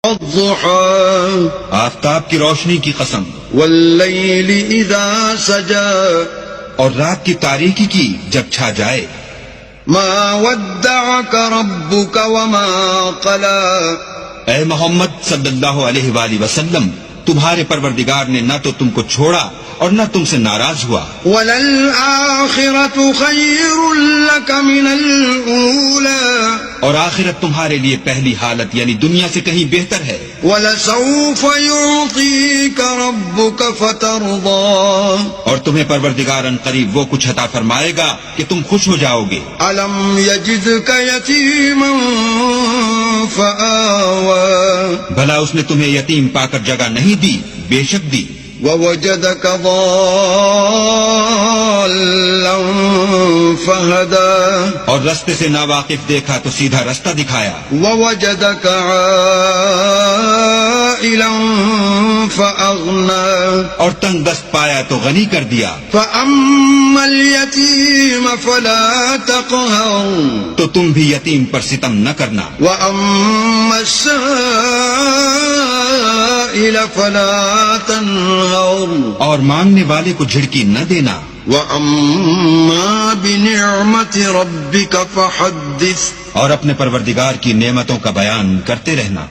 الضحى آفتاب کی روشنی کی قسم، واللیل اذا سجى اور رات کی تاریکی کی جب چھا جائے. ما ودعك ربك وما قلى اے محمد صلی اللہ علیہ وآلہ وسلم، تمہارے پروردگار نے نہ تو تم کو چھوڑا اور نہ تم سے ناراض ہوا. وَلَلْآخِرَةُ خَيْرٌ لَكَ مِنَ الْأُولَى اور آخرت تمہارے لیے پہلی حالت یعنی دنیا سے کہیں بہتر ہے. وَلَسَوْفَ يُعْطِيكَ رَبُّكَ فَتَرْضَى اور تمہیں پروردگار ان قریب وہ کچھ عطا فرمائے گا کہ تم خوش ہو جاؤ گے. أَلَمْ يَجِدْكَ يَتِيمًا فَآوَى بھلا اس نے تمہیں یتیم پا کر جگہ نہیں دی؟ بے شک دی. وَوَجَدَكَ ضَالًّا فَهَدَى اور رستے سے ناواقف دیکھا تو سیدھا رستہ دکھایا. وَوَجَدَكَ عَائِلًا فَأَغْنَى اور تنگ دست پایا تو غنی کر دیا. فَأَمَّا الْيَتِيمَ فَلَا تَقْهَرْ تو تم بھی یتیم پر ستم نہ کرنا. وَأَمَّا السَّائِلَ فَلَا تَنْهَرْ اور مانگنے والے کو جھڑکی نہ دینا. وَأَمَّا بِنِعْمَةِ رَبِّكَ فَحَدِّثْ اور اپنے پروردگار کی نعمتوں کا بیان کرتے رہنا.